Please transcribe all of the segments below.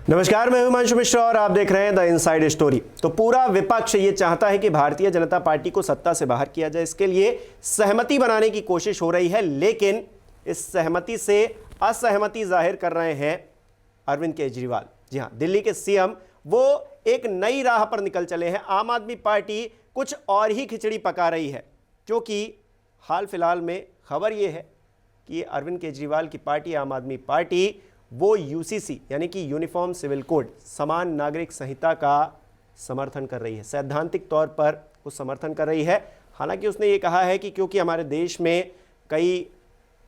नमस्कार, मैं हिमांशु मिश्रा और आप देख रहे हैं द इनसाइड स्टोरी। तो पूरा विपक्ष ये चाहता है कि भारतीय जनता पार्टी को सत्ता से बाहर किया जाए। इसके लिए सहमति बनाने की कोशिश हो रही है, लेकिन इस सहमति से असहमति जाहिर कर रहे हैं अरविंद केजरीवाल। जी हां, दिल्ली के सीएम वो एक नई राह पर निकल चले हैं। आम आदमी पार्टी कुछ और ही खिचड़ी पका रही है, क्योंकि हाल फिलहाल में खबर यह है कि अरविंद केजरीवाल की पार्टी आम आदमी पार्टी वो यूसीसी यानी कि यूनिफॉर्म सिविल कोड, समान नागरिक संहिता का समर्थन कर रही है। सैद्धांतिक तौर पर वो समर्थन कर रही है। हालांकि उसने ये कहा है कि क्योंकि हमारे देश में कई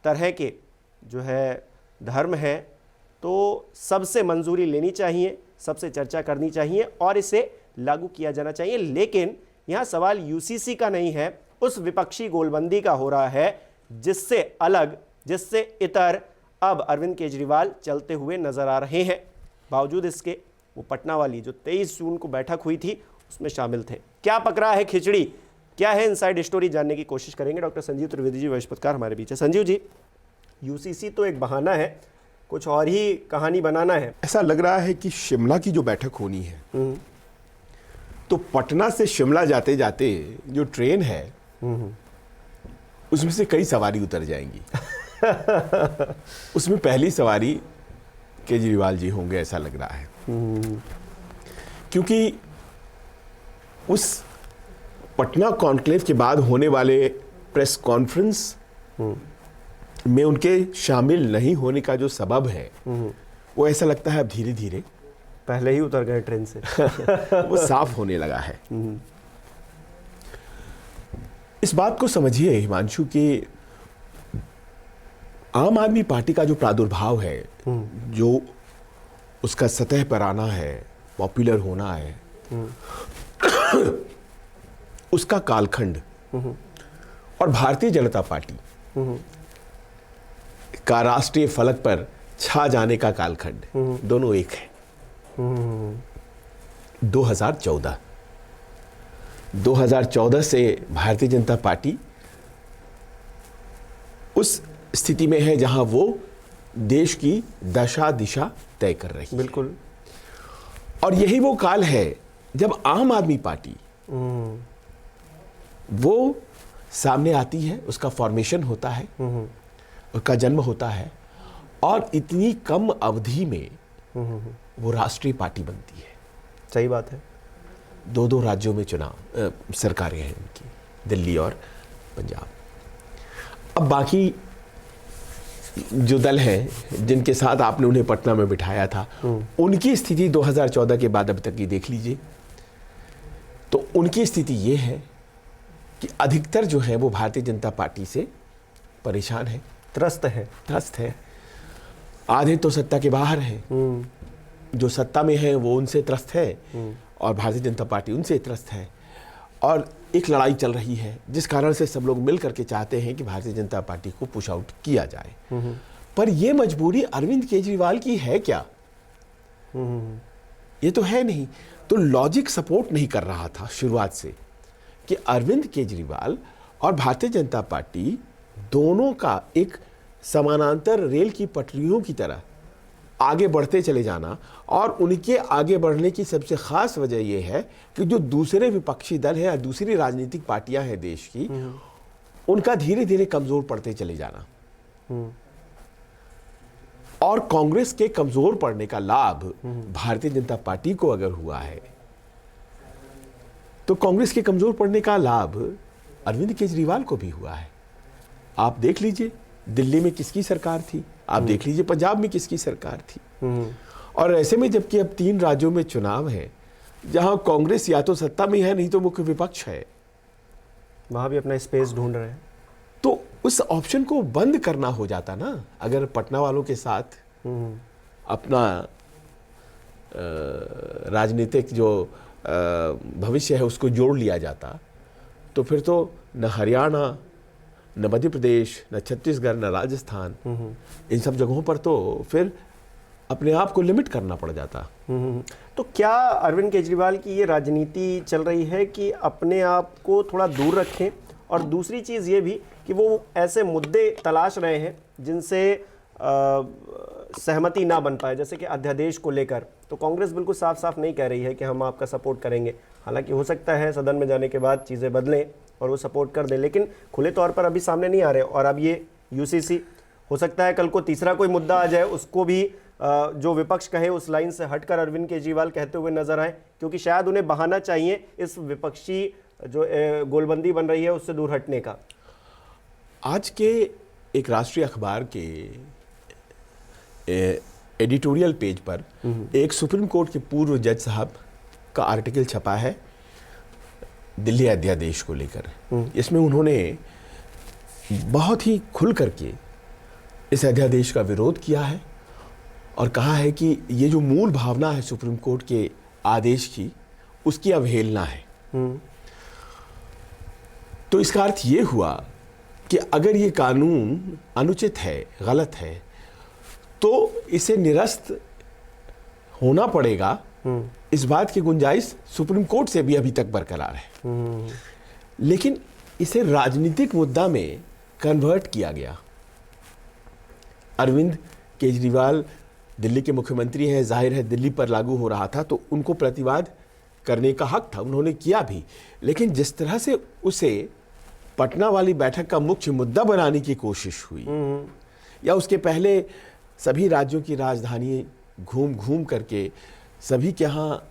तरह के जो है धर्म हैं, तो सबसे मंजूरी लेनी चाहिए, सबसे चर्चा करनी चाहिए और इसे लागू किया जाना चाहिए। लेकिन यहाँ सवाल यूसीसी का नहीं है, उस विपक्षी गोलबंदी का हो रहा है, जिससे अलग, जिससे इतर अब अरविंद केजरीवाल चलते हुए नजर आ रहे हैं। बावजूद इसके वो पटना वाली जो 23 जून को बैठक हुई थी उसमें शामिल थे। क्या पक रहा है खिचड़ी, क्या है इनसाइड स्टोरी, जानने की कोशिश करेंगे। डॉक्टर संजीव त्रिवेदी जी वरिष्ठ पत्रकार हमारे बीच है। संजीव जी, यूसीसी तो एक बहाना है, कुछ और ही कहानी बनाना है। ऐसा लग रहा है कि शिमला की जो बैठक होनी है, तो पटना से शिमला जाते जाते जो ट्रेन है उसमें से कई सवारी उतर जाएंगी। उसमें पहली सवारी केजरीवाल जी होंगे, ऐसा लग रहा है। क्योंकि उस पटना कॉन्क्लेव के बाद होने वाले प्रेस कॉन्फ्रेंस में उनके शामिल नहीं होने का जो सबब है, वो ऐसा लगता है अब धीरे धीरे पहले ही उतर गए ट्रेन से। वो साफ होने लगा है। इस बात को समझिए हिमांशु कि आम आदमी पार्टी का जो प्रादुर्भाव है, जो उसका सतह पर आना है, पॉपुलर होना है, उसका कालखंड और भारतीय जनता पार्टी का राष्ट्रीय फलक पर छा जाने का कालखंड, दोनों एक है। 2014 से भारतीय जनता पार्टी उस स्थिति में है जहां वो देश की दशा दिशा तय कर रही है। बिल्कुल। और यही वो काल है जब आम आदमी पार्टी वो सामने आती है, उसका फॉर्मेशन होता है, उसका जन्म होता है और इतनी कम अवधि में वो राष्ट्रीय पार्टी बनती है। सही बात है। 2 राज्यों में चुनाव सरकारें हैं उनकी, दिल्ली और पंजाब। अब बाकी जो दल हैं जिनके साथ आपने उन्हें पटना में बिठाया था, उनकी स्थिति 2014 के बाद अब तक की देख लीजिए, तो उनकी स्थिति ये है कि अधिकतर जो है वो भारतीय जनता पार्टी से परेशान है, त्रस्त है। आधे तो सत्ता के बाहर हैं, जो सत्ता में है वो उनसे त्रस्त है और भारतीय जनता पार्टी उनसे त्रस्त है। और एक लड़ाई चल रही है, जिस कारण से सब लोग मिल करके चाहते हैं कि भारतीय जनता पार्टी को पुश आउट किया जाए। पर यह मजबूरी अरविंद केजरीवाल की है क्या? ये तो है नहीं। तो लॉजिक सपोर्ट नहीं कर रहा था शुरुआत से कि अरविंद केजरीवाल और भारतीय जनता पार्टी दोनों का एक समानांतर रेल की पटरियों की तरह आगे बढ़ते चले जाना। और उनके आगे बढ़ने की सबसे खास वजह यह है कि जो दूसरे विपक्षी दल हैं या दूसरी राजनीतिक पार्टियां हैं देश की, उनका धीरे धीरे कमजोर पड़ते चले जाना। और कांग्रेस के कमजोर पड़ने का लाभ भारतीय जनता पार्टी को अगर हुआ है, तो कांग्रेस के कमजोर पड़ने का लाभ अरविंद केजरीवाल को भी हुआ है। आप देख लीजिए दिल्ली में किसकी सरकार थी, आप देख लीजिए पंजाब में किसकी सरकार थी। और ऐसे में जबकि अब 3 राज्यों में चुनाव है जहां कांग्रेस या तो सत्ता में है, नहीं तो मुख्य विपक्ष है, वहां भी अपना स्पेस ढूंढ रहे हैं, तो उस ऑप्शन को बंद करना हो जाता ना। अगर पटना वालों के साथ अपना राजनीतिक जो भविष्य है उसको जोड़ लिया जाता, तो फिर तो न हरियाणा, न मध्य प्रदेश, न छत्तीसगढ़, न राजस्थान, इन सब जगहों पर तो फिर अपने आप को लिमिट करना पड़ जाता। तो क्या अरविंद केजरीवाल की ये राजनीति चल रही है कि अपने आप को थोड़ा दूर रखें, और दूसरी चीज़ ये भी कि वो ऐसे मुद्दे तलाश रहे हैं जिनसे सहमति ना बन पाए, जैसे कि अध्यादेश को लेकर तो कांग्रेस बिल्कुल साफ साफ नहीं कह रही है कि हम आपका सपोर्ट करेंगे। हालांकि हो सकता है सदन में जाने के बाद चीज़ें बदलें और वो सपोर्ट कर दें, लेकिन खुले तौर पर अभी सामने नहीं आ रहे। और अब ये यूसीसी, हो सकता है कल को तीसरा कोई मुद्दा आ जाए, उसको भी जो विपक्ष कहे उस लाइन से हटकर अरविंद केजरीवाल कहते हुए नजर आए, क्योंकि शायद उन्हें बहाना चाहिए इस विपक्षी जो गोलबंदी बन रही है उससे दूर हटने का। आज के एक राष्ट्रीय अखबार के एडिटोरियल पेज पर एक सुप्रीम कोर्ट के पूर्व जज साहब का आर्टिकल छपा है दिल्ली अध्यादेश को लेकर। इसमें उन्होंने बहुत ही खुल करके इस अध्यादेश का विरोध किया है और कहा है कि ये जो मूल भावना है सुप्रीम कोर्ट के आदेश की, उसकी अवहेलना है। तो इसका अर्थ ये हुआ कि अगर ये कानून अनुचित है, गलत है, तो इसे निरस्त होना पड़ेगा। इस बात की गुंजाइश सुप्रीम कोर्ट से भी अभी तक बरकरार है। लेकिन इसे राजनीतिक मुद्दा में कन्वर्ट किया गया। अरविंद केजरीवाल दिल्ली के मुख्यमंत्री हैं, जाहिर है दिल्ली पर लागू हो रहा था तो उनको प्रतिवाद करने का हक था, उन्होंने किया भी। लेकिन जिस तरह से उसे पटना वाली बैठक का मुख्य मुद्दा बनाने की कोशिश हुई, या उसके पहले सभी राज्यों की राजधानी घूम घूम करके सभी के यहाँ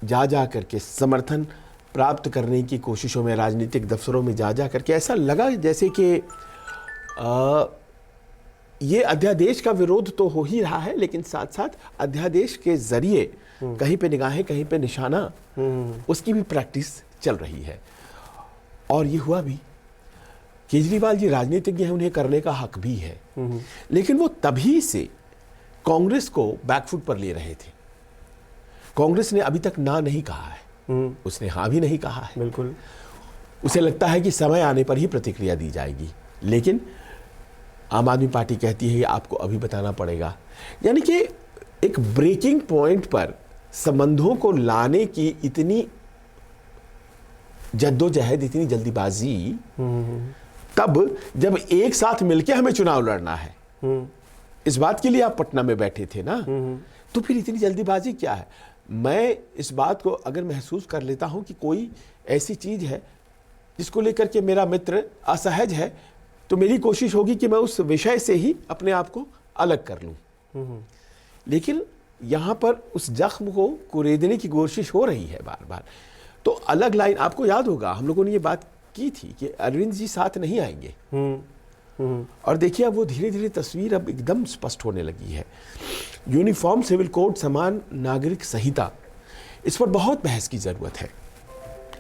जा जा करके समर्थन प्राप्त करने की कोशिशों में, राजनीतिक दफ्तरों में जा जा करके ऐसा लगा जैसे कि ये अध्यादेश का विरोध तो हो ही रहा है, लेकिन साथ साथ अध्यादेश के जरिए कहीं पे निगाहें, कहीं पे निशाना, उसकी भी प्रैक्टिस चल रही है। और ये हुआ भी। केजरीवाल जी राजनीतिज्ञ हैं, उन्हें करने का हक भी है, लेकिन वो तभी से कांग्रेस को बैकफुट पर ले रहे थे। कांग्रेस ने अभी तक ना नहीं कहा है, उसने हाँ भी नहीं कहा है। बिल्कुल, उसे लगता है कि समय आने पर ही प्रतिक्रिया दी जाएगी, लेकिन आम आदमी पार्टी कहती है कि आपको अभी बताना पड़ेगा। यानी कि एक ब्रेकिंग पॉइंट पर संबंधों को लाने की इतनी जद्दोजहद, इतनी जल्दीबाजी, तब जब एक साथ मिलकर हमें चुनाव लड़ना है, इस बात के लिए आप पटना में बैठे थे ना, तो फिर इतनी जल्दीबाजी क्या है? मैं इस बात को अगर महसूस कर लेता हूं कि कोई ऐसी चीज है जिसको लेकर के मेरा मित्र असहज है, तो मेरी कोशिश होगी कि मैं उस विषय से ही अपने आप को अलग कर लूं। लेकिन यहां पर उस जख्म को कुरेदने की कोशिश हो रही है बार बार। तो अलग लाइन, आपको याद होगा हम लोगों ने ये बात की थी कि अरविंद जी साथ नहीं आएंगे, और देखिए अब वो धीरे धीरे तस्वीर अब एकदम स्पष्ट होने लगी है। यूनिफॉर्म सिविल कोड, समान नागरिक संहिता, इस पर बहुत बहस की जरूरत है।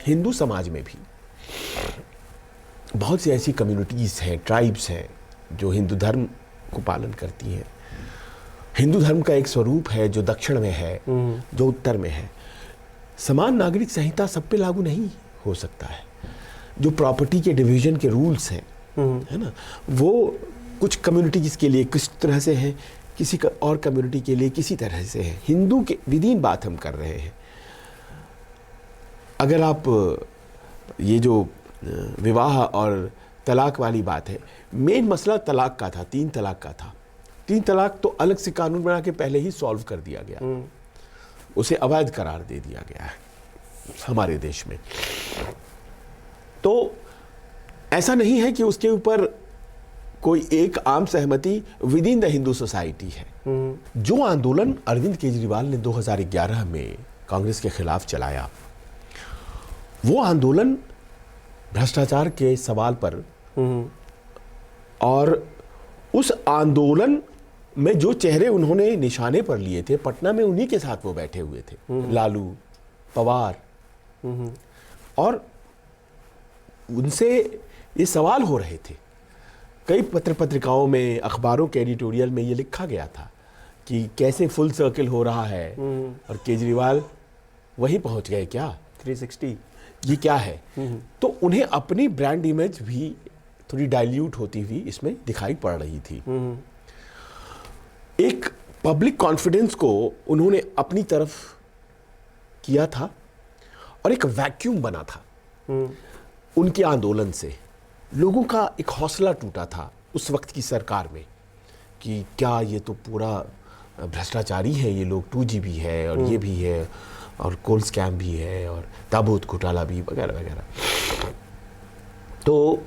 हिंदू समाज में भी बहुत सी ऐसी कम्युनिटीज हैं, ट्राइब्स हैं जो हिंदू धर्म को पालन करती हैं। हिंदू धर्म का एक स्वरूप है जो दक्षिण में है, जो उत्तर में है। समान नागरिक संहिता सब पे लागू नहीं हो सकता है। जो प्रॉपर्टी के डिवीजन के रूल्स हैं, है ना, वो कुछ कम्युनिटीज के लिए किस तरह से हैं, किसी और कम्युनिटी के लिए किसी तरह से है। हिंदू के विदिन बात हम कर रहे हैं। अगर आप ये जो विवाह और तलाक वाली बात है, मेन मसला तलाक का था, 3 तलाक का था। 3 तलाक तो अलग से कानून बना के पहले ही सॉल्व कर दिया गया, उसे अवैध करार दे दिया गया है हमारे देश में। तो ऐसा नहीं है कि उसके ऊपर कोई एक आम सहमति with in the Hindu society है। जो आंदोलन अरविंद केजरीवाल ने 2011 में कांग्रेस के खिलाफ चलाया, वो आंदोलन भ्रष्टाचार के सवाल पर, और उस आंदोलन में जो चेहरे उन्होंने निशाने पर लिए थे, पटना में उन्हीं के साथ वो बैठे हुए थे, लालू, पवार, और उनसे ये सवाल हो रहे थे। कई पत्रिकाओं में, अखबारों के एडिटोरियल में ये लिखा गया था कि कैसे फुल सर्किल हो रहा है, और केजरीवाल वहीं पहुंच गए क्या, 360, ये क्या है। तो उन्हें अपनी ब्रांड इमेज भी थोड़ी डाइल्यूट होती हुई इसमें दिखाई पड़ रही थी। एक पब्लिक कॉन्फिडेंस को उन्होंने अपनी तरफ किया था, और एक वैक्यूम बना था उनके आंदोलन से। लोगों का एक हौसला टूटा था उस वक्त की सरकार में कि क्या ये तो पूरा भ्रष्टाचारी हैं ये लोग, 2G भी है और ये भी है और कोल स्कैम भी है और ताबूत घोटाला भी वगैरह वगैरह। तो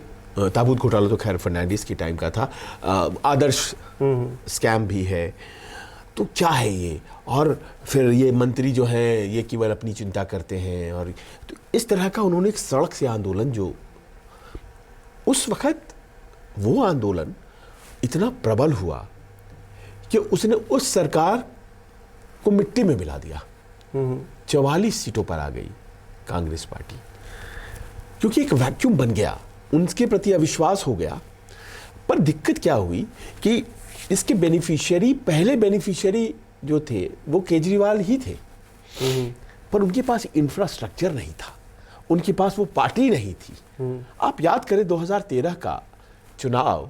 ताबूत घोटाला तो खैर फर्नांडिस के टाइम का था, आदर्श स्कैम भी है। तो क्या है ये? और फिर ये मंत्री जो हैं ये केवल अपनी चिंता करते हैं। और तो इस तरह का उन्होंने एक सड़क से आंदोलन, जो उस वक्त वो आंदोलन इतना प्रबल हुआ कि उसने उस सरकार को मिट्टी में मिला दिया। 44 सीटों पर आ गई कांग्रेस पार्टी, क्योंकि एक वैक्यूम बन गया, उनके प्रति अविश्वास हो गया। पर दिक्कत क्या हुई कि इसके बेनिफिशियरी, पहले बेनिफिशियरी जो थे वो केजरीवाल ही थे, पर उनके पास इंफ्रास्ट्रक्चर नहीं था, उनके पास वो पार्टी नहीं थी। आप याद करें 2013 का चुनाव,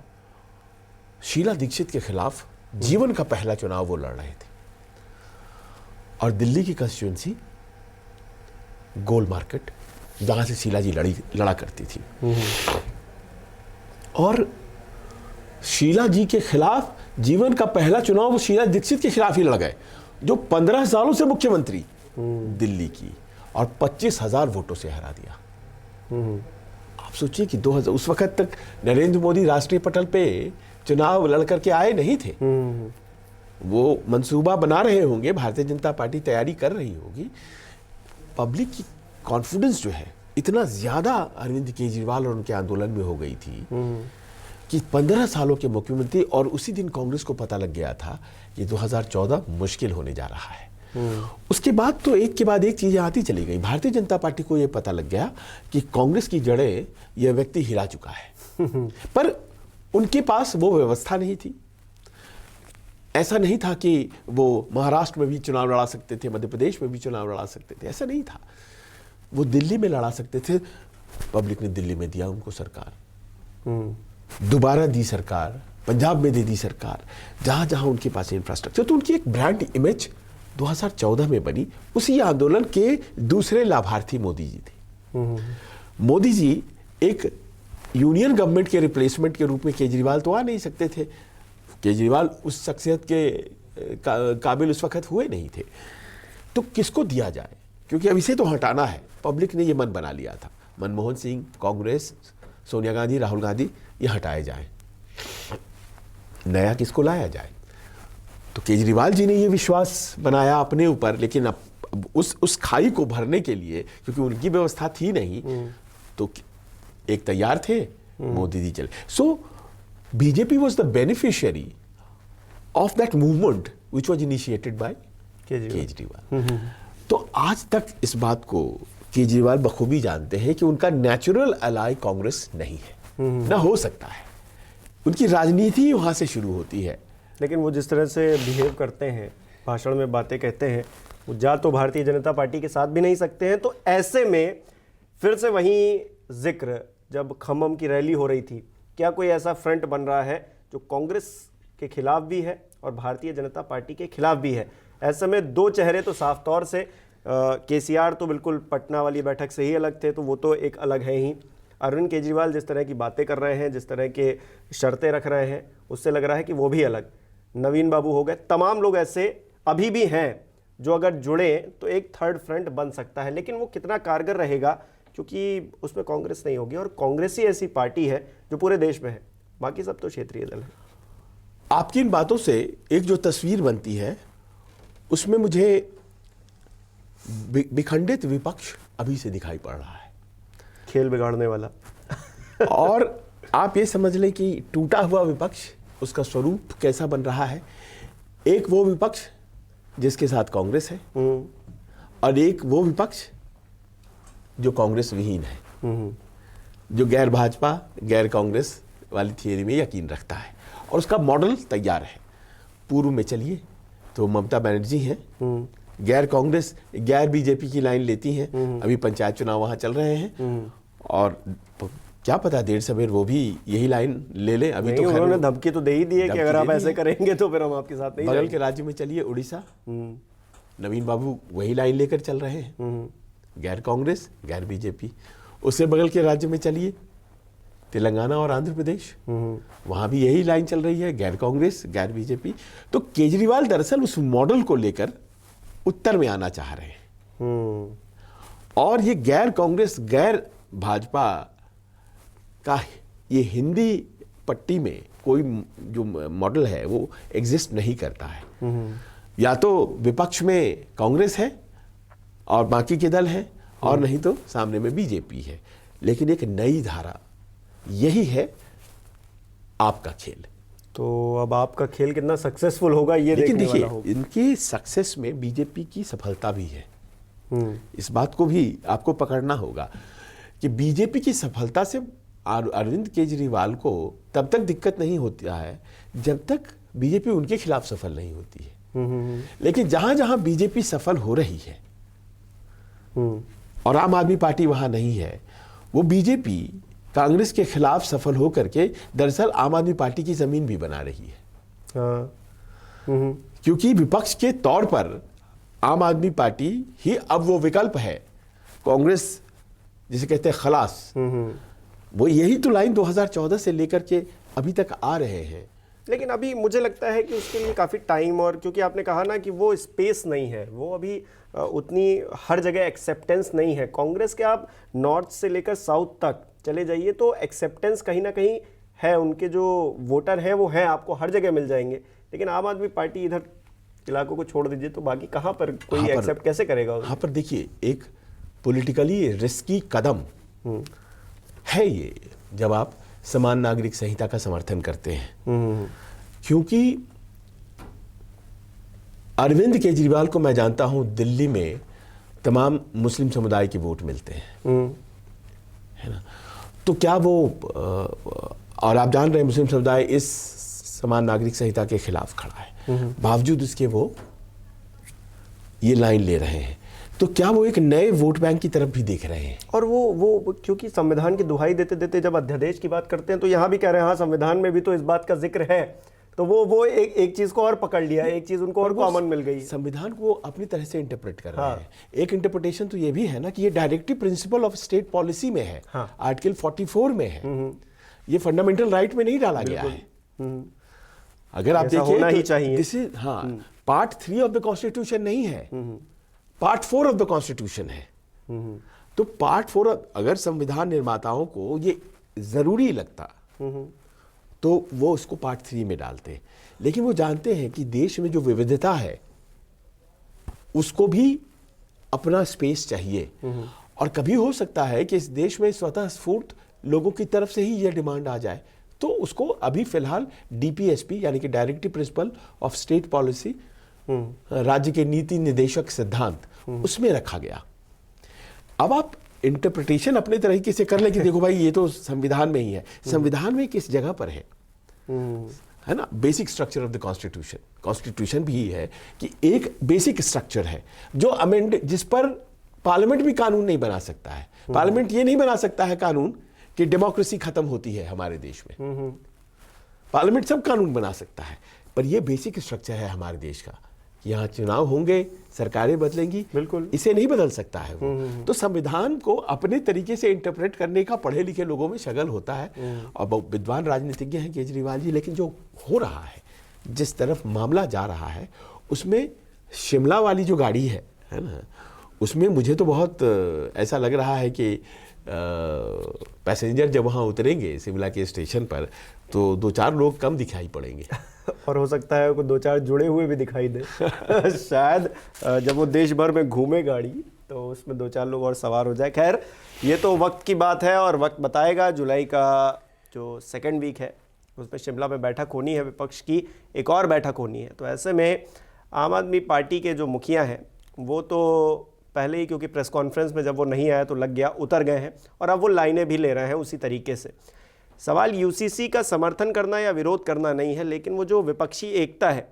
शीला दीक्षित के खिलाफ जीवन का पहला चुनाव वो लड़ रहे थे, और दिल्ली की कंस्टिट्यूएंसी गोल मार्केट, जहां से शीला जी लड़ा करती थी, और शीला जी के खिलाफ जीवन का पहला चुनाव वो शीला दीक्षित के खिलाफ ही लड़ गए, जो 15 सालों से मुख्यमंत्री दिल्ली की, और 25,000 वोटों से हरा दिया। आप सोचिए कि 2000 उस वक्त तक नरेंद्र मोदी राष्ट्रीय पटल पे चुनाव लड़ करके आए नहीं थे। वो मंसूबा बना रहे होंगे, भारतीय जनता पार्टी तैयारी कर रही होगी। पब्लिक की कॉन्फिडेंस जो है इतना ज्यादा अरविंद केजरीवाल और उनके आंदोलन में हो गई थी कि 15 सालों के मुख्यमंत्री, और उसी दिन कांग्रेस को पता लग गया था कि 2014 मुश्किल होने जा रहा है। उसके बाद तो एक के बाद एक चीजें आती चली गई। भारतीय जनता पार्टी को यह पता लग गया कि कांग्रेस की जड़ें यह व्यक्ति हिला चुका है, पर उनके पास वो व्यवस्था नहीं थी। ऐसा नहीं था कि वो महाराष्ट्र में भी चुनाव लड़ा सकते थे, मध्य प्रदेश में भी चुनाव लड़ा सकते थे, ऐसा नहीं था। वो दिल्ली में लड़ा सकते थे, पब्लिक ने दिल्ली में दिया उनको सरकार, दोबारा दी सरकार, पंजाब में दे दी सरकार, जहां जहां उनके पास इंफ्रास्ट्रक्चर। तो उनकी एक ब्रांड इमेज 2014 में बनी। उसी आंदोलन के दूसरे लाभार्थी मोदी जी थे। मोदी जी एक यूनियन गवर्नमेंट के रिप्लेसमेंट के रूप में केजरीवाल तो आ नहीं सकते थे, केजरीवाल उस शख्सियत के काबिल उस वक्त हुए नहीं थे। तो किसको दिया जाए, क्योंकि अब इसे तो हटाना है। पब्लिक ने ये मन बना लिया था, मनमोहन सिंह, कांग्रेस, सोनिया गांधी, राहुल गांधी, ये हटाए जाए, नया किसको लाया जाए। तो केजरीवाल जी ने ये विश्वास बनाया अपने ऊपर, लेकिन अब उस खाई को भरने के लिए, क्योंकि उनकी व्यवस्था थी नहीं, तो एक तैयार थे, मोदी जी चले। So BJP was the beneficiary of that movement which was initiated by Kejriwal. तो आज तक इस बात को केजरीवाल बखूबी जानते हैं कि उनका नेचुरल अलाई कांग्रेस नहीं है, ना हो सकता है। उनकी राजनीति वहां से शुरू होती है। लेकिन वो जिस तरह से बिहेव करते हैं, भाषण में बातें कहते हैं, वो जा तो भारतीय जनता पार्टी के साथ भी नहीं सकते हैं। तो ऐसे में फिर से वहीं जिक्र, जब खम्मम की रैली हो रही थी, क्या कोई ऐसा फ्रंट बन रहा है जो कांग्रेस के खिलाफ भी है और भारतीय जनता पार्टी के खिलाफ भी है? ऐसे में दो चेहरे तो साफ तौर से, केसीआर तो बिल्कुल पटना वाली बैठक से ही अलग थे, तो वो तो एक अलग है ही। अरविंद केजरीवाल जिस तरह की बातें कर रहे हैं, जिस तरह के शर्तें रख रहे हैं, उससे लग रहा है कि वो भी अलग। नवीन बाबू हो गए, तमाम लोग ऐसे अभी भी हैं जो अगर जुड़े तो एक थर्ड फ्रंट बन सकता है। लेकिन वो कितना कारगर रहेगा, क्योंकि उसमें कांग्रेस नहीं होगी, और कांग्रेस ही ऐसी पार्टी है जो पूरे देश में है, बाकी सब तो क्षेत्रीय दल है। आपकी इन बातों से एक जो तस्वीर बनती है, उसमें मुझे विखंडित विपक्ष अभी से दिखाई पड़ रहा है, खेल बिगाड़ने वाला। और आप ये समझ लें कि टूटा हुआ विपक्ष, उसका स्वरूप कैसा बन रहा है। एक वो विपक्ष जिसके साथ कांग्रेस है, और एक वो विपक्ष जो कांग्रेस विहीन है, जो गैर भाजपा, गैर कांग्रेस वाली थियरी में यकीन रखता है, और उसका मॉडल तैयार है। पूर्व में चलिए तो ममता बनर्जी हैं, गैर कांग्रेस, गैर बीजेपी की लाइन लेती हैं। अभी पंचायत चुनाव वहां चल रहे हैं, और क्या पता देर सवेर वो भी यही लाइन ले ले। अभी तो उन्होंने धमकी तो दे ही दी है कि अगर आप ऐसे करेंगे तो फिर हम आपके साथ नहीं। बगल के राज्य में चलिए, उड़ीसा, नवीन बाबू वही लाइन लेकर चल रहे हैं, गैर कांग्रेस, गैर बीजेपी। उससे बगल के राज्य में चलिए तेलंगाना और आंध्र प्रदेश, वहाँ भी यही लाइन चल रही है, गैर कांग्रेस गैर बीजेपी। तो केजरीवाल दरअसल उस मॉडल को लेकर उत्तर में आना चाह रहे हैं, और ये गैर कांग्रेस गैर भाजपा का ये हिंदी पट्टी में कोई जो मॉडल है वो एग्जिस्ट नहीं करता है। या तो विपक्ष में कांग्रेस है और बाकी के दल हैं, और नहीं तो सामने में बीजेपी है। लेकिन एक नई धारा, यही है आपका खेल। तो अब आपका खेल कितना सक्सेसफुल होगा ये लेकिन देखने वाला देखिए, होगा। इनकी सक्सेस में बीजेपी की सफलता भी है। इस बात को भी आपको पकड़ना होगा कि बीजेपी की सफलता से अरविंद केजरीवाल को तब तक दिक्कत नहीं होती है जब तक बीजेपी उनके खिलाफ सफल नहीं होती है। लेकिन जहां जहां बीजेपी सफल हो रही है और आम आदमी पार्टी वहां नहीं है, वो बीजेपी कांग्रेस के खिलाफ सफल हो करके दरअसल आम आदमी पार्टी की जमीन भी बना रही है। क्योंकि विपक्ष के तौर पर आम आदमी पार्टी ही अब वो विकल्प है। कांग्रेस जिसे कहते हैं खलास, वो यही तो लाइन 2014 से लेकर के अभी तक आ रहे हैं। लेकिन अभी मुझे लगता है कि उसके लिए काफ़ी टाइम, और क्योंकि आपने कहा ना कि वो स्पेस नहीं है, वो अभी उतनी हर जगह एक्सेप्टेंस नहीं है। कांग्रेस के आप नॉर्थ से लेकर साउथ तक चले जाइए तो एक्सेप्टेंस कहीं ना कहीं है, उनके जो वोटर हैं वो हैं, आपको हर जगह मिल जाएंगे। लेकिन आम आदमी पार्टी इधर इलाकों को छोड़ दीजिए तो बाकी कहाँ पर कोई एक्सेप्ट कैसे करेगा? यहाँ पर देखिए, एक पॉलिटिकली रिस्की कदम है ये जब आप समान नागरिक संहिता का समर्थन करते हैं। क्योंकि अरविंद केजरीवाल को मैं जानता हूं, दिल्ली में तमाम मुस्लिम समुदाय के वोट मिलते हैं, है ना। तो क्या वो और आप जान रहे हैं मुस्लिम समुदाय इस समान नागरिक संहिता के खिलाफ खड़ा है, बावजूद इसके वो ये लाइन ले रहे हैं। तो क्या वो एक नए वोट बैंक की तरफ भी देख रहे हैं? और वो क्योंकि संविधान की दुहाई देते देते जब अध्यादेश की बात करते हैं तो यहाँ भी कह रहे हैं हाँ संविधान में भी तो इस बात का जिक्र है, तो वो एक चीज को और पकड़ लिया, एक चीज उनको और कॉमन मिल गई। संविधान को अपनी तरह से इंटरप्रेट कर रहे हैं। एक इंटरप्रिटेशन तो ये भी है ना कि ये directive principle of state policy में है, आर्टिकल 44 में है, ये फंडामेंटल राइट में नहीं डाला गया है। अगर आप देखिए this is part 3 of the constitution नहीं है, पार्ट 4 ऑफ द कॉन्स्टिट्यूशन है। तो पार्ट 4 अगर संविधान निर्माताओं को ये जरूरी लगता तो वो उसको पार्ट 3 में डालते, लेकिन वो जानते हैं कि देश में जो विविधता है उसको भी अपना स्पेस चाहिए। और कभी हो सकता है कि इस देश में स्वतः स्फूर्त लोगों की तरफ से ही यह डिमांड आ जाए, तो उसको अभी फिलहाल डीपीएसपी यानी कि directive principle of state policy, राज्य के नीति निर्देशक सिद्धांत, उसमें रखा गया। अब आप इंटरप्रिटेशन अपने तरीके से कर ले कि देखो भाई ये तो संविधान में ही है। संविधान में किस जगह पर है ना, basic structure of the constitution. Constitution भी है कि एक बेसिक स्ट्रक्चर है जो अमेंड, जिस पर पार्लियामेंट भी कानून नहीं बना सकता है। पार्लियामेंट ये नहीं बना सकता है कानून कि डेमोक्रेसी खत्म होती है हमारे देश में। पार्लियामेंट सब कानून बना सकता है, पर यह बेसिक स्ट्रक्चर है हमारे देश का। यहाँ चुनाव होंगे, सरकारें बदलेंगी, बिल्कुल इसे नहीं बदल सकता है वो। तो संविधान को अपने तरीके से इंटरप्रेट करने का पढ़े लिखे लोगों में शगल होता है, और विद्वान राजनीतिज्ञ हैं केजरीवाल जी। लेकिन जो हो रहा है, जिस तरफ मामला जा रहा है, उसमें शिमला वाली जो गाड़ी है ना, उसमें मुझे तो बहुत ऐसा लग रहा है कि पैसेंजर जब वहाँ उतरेंगे शिमला के स्टेशन पर तो 2-4 लोग कम दिखाई पड़ेंगे। और हो सकता है को 2-4 जुड़े हुए भी दिखाई दे। शायद जब वो देश भर में घूमे गाड़ी तो उसमें 2-4 लोग और सवार हो जाए। खैर, ये तो वक्त की बात है और वक्त बताएगा। जुलाई का जो 2nd वीक है उसमें शिमला में बैठक होनी है, विपक्ष की एक और बैठक होनी है। तो ऐसे में आम आदमी पार्टी के जो मुखिया हैं वो तो पहले ही, क्योंकि प्रेस कॉन्फ्रेंस में जब वो नहीं आया तो लग गया, उतर गए हैं, और अब वो लाइनें भी ले रहे हैं उसी तरीके से। सवाल यूसीसी का समर्थन करना या विरोध करना नहीं है, लेकिन वो जो विपक्षी एकता है,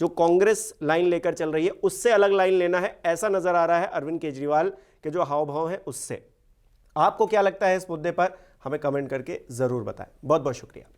जो कांग्रेस लाइन लेकर चल रही है, उससे अलग लाइन लेना है, ऐसा नजर आ रहा है अरविंद केजरीवाल के जो हाव भाव हैं उससे। आपको क्या लगता है इस मुद्दे पर? हमें कमेंट करके जरूर बताएं। बहुत बहुत शुक्रिया।